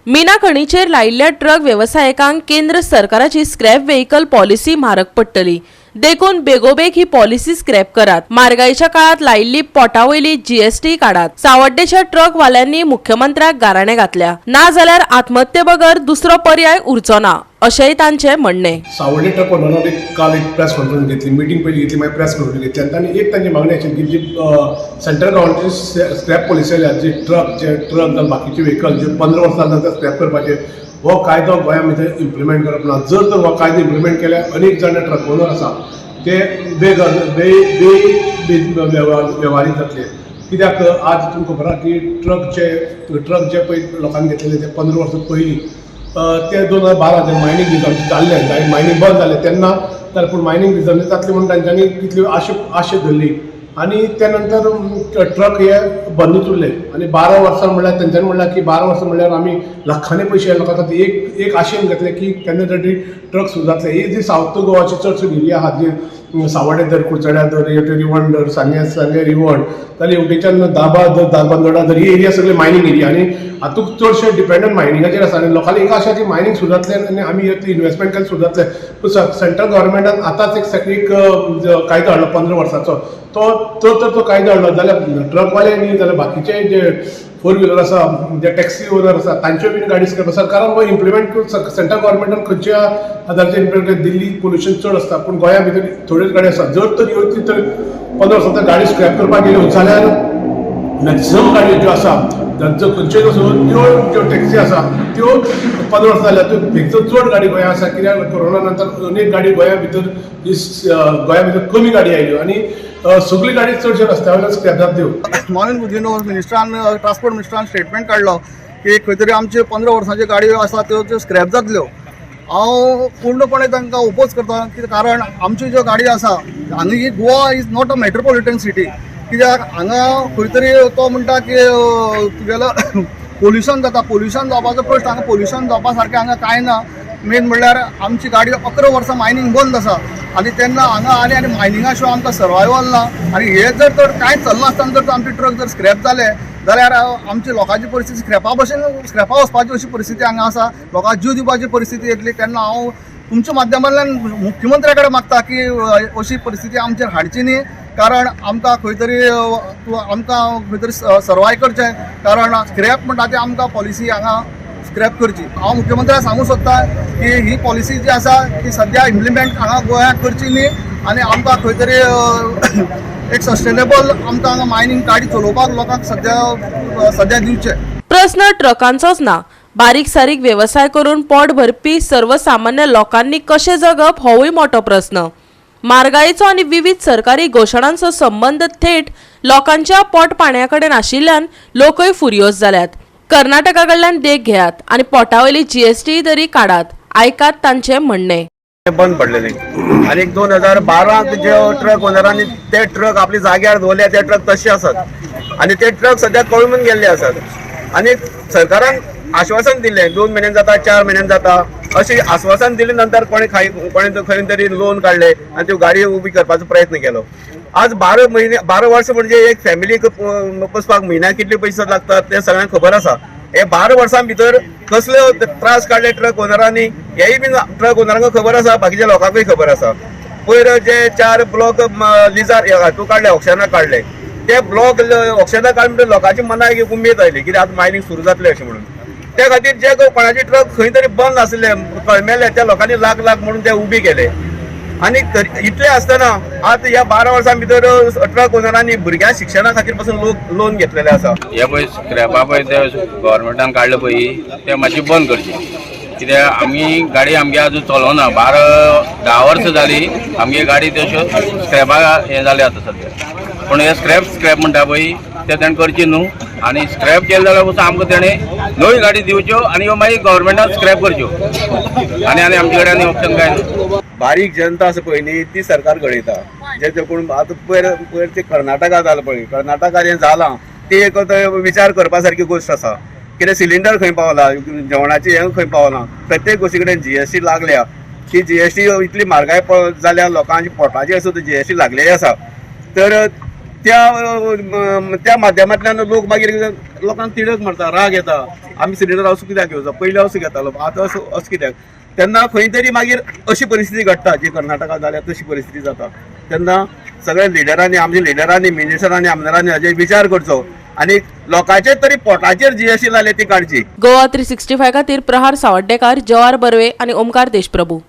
Meena खणीचेर लायिल्ल्या truck वेवसायिकांक केंद्र सरकाराची scrap vehicle policy म्हारग पडटली। देखून बेगोबेग ही पॉलिसी स्क्रॅप करात। म्हारगायेच्या काळात लायिल्ली पोटावयली जीएसटी काढात। सावड्डेच्या ट्रक वाल्यांनी मुख्यमंत्र्याक गाराणें घातल्या। ना जाल्यार आत्महत्ये बगर दुसरो पर्याय उरचो ना अशेंय तांचे म्हणणे। सावड्डे ट्रक ओनरांनी काल एक प्रेस कॉन्फरन्स घेतली, मीटिंग पहिली घेतली, मागीर प्रेस कॉन्फरन्स घेतली। तांणी एक तांची मागणी आशिल्ली की जी सेंट्रल गव्हर्मेंटाची स्क्रॅप पॉलिसी आयल्या, जे ट्रक जावन बाकीचे व्हेकल जे 15 वर्सां नंतर स्क्रॅप करपाचे, हो कायदो गोंया भितर इम्प्लिमेंट करप ना। जर तर हो कायदो इम्प्लिमेंट केल्यार अनेक जाण ट्रक ओनर आसा ते वेव्हारीक जातले। कित्याक आज तुमकां खबर आसा की ट्रक जे पळय लोकांनी घेतलेले ते 15 वर्सां पयलीं ते 2012 जे मायनींग रिजर्व जाल्ले, मायनींग बंद जालें तेन्ना तर पूण मायनींग रिजर्व जातले म्हणून तांच्यांनी कितल्यो आशे धरली आनी त्या नंतर ट्रक हे बंदूच उरले। आनी 12 वर्सां म्हणल्यार तेंच्यांनी म्हणल्यार की 12 वर्सां म्हणल्यार आमी लाखांनी पयशे लोकांक खातीर एक आशेन घेतले की केन्ना तरी ट्रक सुरू जातले। ही जी सावथ गोवाची चडशी एरिया आहा, जी सावड्डे धर, कुचड्या धर, रिवण धर, सांगे रिवण, जाल्यार हेवटेच्यान दाबा धर, दारबांदोडा धर, ही एरिया सगळी मायनींग एरिया आनी हातूंत चडशे डिपेंडंट मायनिंगाचेर आसा। आनी लोकांनी एक आशा की मायनींग सुरू जातलें आनी आमी इन्वेस्टमेंट केलें सुरू जातलें। पूण सेंट्रल गव्हर्मेंटान आतांच एक कायदो हाडलो 15 वर्साचो। तो कायदो हाडलो जाल्यार ट्रकवाले न्ही जाल्यार बाकीचे जे 4 व्हिलर आसा, जे टॅक्सी ओनर आसा, तांच्यो बीन गाडी स्क्रॅप आसा। कारण हो इम्प्लिमेंट सेंट्रल गव्हर्मेंटान खंयच्या आधाराचेर इम्प्लिमेंट केलें, दिल्ली पोल्युशन चड आसता पूण गोंया भितर थोड्योच गाडी आसा। जर तर ह्यो तर 15 वर्सां गाडी स्क्रॅप करपाक गेल्यो जाल्यार मॅक्सिमम गाडयो ज्यो आसा तांचो खंयच्योय आसूं त्यो टॅक्सी आसा त्यो 15 वर्सां जाल्यार त्यो बेगचो चड गाडी गोंया आसा। कित्याक कोरोना नंतर अनेक गाडी गोंया भितर कमी गाडी आयल्यो आनी सगळी गाडी चडशे रस्त्या वयल्यान स्क्रॅप जातल्यो। मॉर्निंग बुधीनो मिनिस्टरान ट्रान्सपोर्ट मिनिस्टरान स्टेटमेंट काडलो की खंय तरी आमचे 15 वर्सांच्यो गाडयो आसा त्यो स्क्रॅप जातल्यो। हांव पूर्णपणे तांकां ओपोज करता, कारण आमच्यो ज्यो गाडी आसा हांगा Goa is not a metropolitan city. कित्याक हांगा खंय तरी तो म्हणटा की तुगेलो पोल्युशन जावपाचो प्रश्न, हांगा पोल्युशन जावपा सारकें हांगा कांय ना। मेन म्हणल्यार आमची गाडी 11 वर्सां मायनींग बंद आसा आनी तेन्ना हांगा आनी मायनिंगा शिवाय आमकां सर्वायवल ना। आनी हे जर तर कांय चलनासतना जर आमचे ट्रक जर स्क्रॅप जाले जाल्यार आमची लोकांची परिस्थिती स्क्रॅपा वचपाची अशी परिस्थिती हांगा आसा। लोकांक जीव दिवपाची परिस्थिती येतली। तेन्ना हांव तुमच्या माध्यमांतल्यान मुख्यमंत्र्या कडेन मागता की अशी परिस्थिती आमचेर हाडची न्ही, कारण आमकां खंय तरी सर्वाय करचें। कारण स्क्रॅप म्हणटा तें आमकां पॉलिसी हांगा स्क्रॅप करची। हांव मुख्यमंत्र्याक सांगूंक सोदतां की ही पॉलिसी जी आसा ती सद्या इम्प्लिमेंट हांगा गोंयांत करची न्ही आनी आमकां खंय तरी एक सस्टेनेबल आमकां हांगा मायनींग गाडी चलोवपाक लोकांक सद्या दिवचे। प्रश्न ट्रकांचोच ना, बारीक सारीक व्यवसाय करून पोट भरपी सर्वसामान्य लोकांनी कशें जगप होवूय मोठो प्रश्न। म्हारगायेचो आनी विविध सरकारी घोशणांचो संबंध थेट लोकांच्या पोट पाणया कडेन आशिल्ल्यान लोकय फुरियोज जाल्यात। कर्नाटका कडल्यान देख घेयात आनी पोटावयली जीएसटी तरी काडात, आयकात तांचे म्हणणे। बंद पडलेले आनी 2012 जे ट्रक ओनरांनी ते ट्रक आपल्या जाग्यार दवरले, ते ट्रक तशे आसात आनी ते ट्रक सद्या कळमून गेल्ले आसात। आनी सरकारान आश्वासन दिलें 2 म्हयन्यान जाता, 4 म्हयन्यान जाता अशी आश्वासन दिले नंतर कोणी खंय तरी लोन काढले आनी त्यो गाडी उबी करपाचो प्रयत्न केलो। आज 12 वर्स म्हणजे एक फॅमिलीक पोसपाक म्हयन्याक कितले पयशे लागतात ते सगळ्यांक खबर आसा। हे 12 वर्सां भितर कसले त्रास काडले ट्रक ओनरांनी हेय बीन ट्रक ओनरांक खबर आसा, बाकीच्या लोकांकूय खबर आसा। पयर जे 4 ब्लॉक लिजार हातूंत काडले, ऑक्शनाक काडले, ते ब्लॉक ऑक्शनाक काडले म्हणटकीर लोकांची मनाक एक उमेद आयली कित्याक आतां मायनींग सुरू जातलें अशें म्हणून। त्या खातीर जे कोणाचे ट्रक खंय तरी बंद आसले, कळमेले, त्या लोकांनी लाग म्हणून ते उबी केले। आनी इतले आसतना आतां ह्या 12 वर्सां भितर ट्रक ओनरांनी भुरग्यां शिक्षणा खातीर पासून लोन घेतलेले आसा। हे पळय स्क्रॅपा पळय ते गव्हर्मेंटान काडले पळय ते मातशे बंद करचे। कित्याक गाडी आमगे आजून चलोना, 10 वर्सां जाली आमगे गाडी तश्यो स्क्रॅपा हे जाले आतां सद्या। पूण हे स्क्रॅप म्हणटा पळय ते ताणें करची न्हू, आनी स्क्रॅप केले जाल्यार पासून आमकां तेणें नवी गाडी दिवच्यो आनी ह्यो मागीर गव्हर्मेंटान स्क्रॅप करच्यो आनी आमचे कडेन आनी ऑप्शन काय ना। बारीक जनता आसा पळय न्ही ती सरकार घडयता। जे कोण आतां पयर ते कर्नाटका जालां पळय, कर्नाटकात हें जालां ती एक विचार करपा सारकी गोश्ट आसा। कितें सिलिंडर खंय पावला, जेवणाचें हें खंय पावलां, प्रत्येक गोश्टी कडेन जीएसटी लागल्या। ती जीएसटी इतली म्हारगाय जाल्या लोकांची पोटाची आसूं जीएसटी लागलेली आसा। तर त्या माध्यमांतल्यान लोक मागीर लोकांक तिडक मारता, राग येता, आमी सिलिंडर असो कित्याक घेवचो, पयलीं असो घेतालो आतां असो कित्याक. तेन्ना खंय तरी मागीर अशी परिस्थिती घडटा जी कर्नाटकात जाल्या तशी परिस्थिती जाता. तेन्ना सगळ्या लिडरांनी, आमच्या लिडरांनी, मिनिस्टरांनी, आमदारांनी हाचेर विचार करचो आनी लोकांचे तरी पोटाचेर जी अशी लायल्या ती काडची. गोवा 365 खातीर प्रहार सावड्डेकार, जवाहर बर्वे आनी ओमकार देशप्रभू.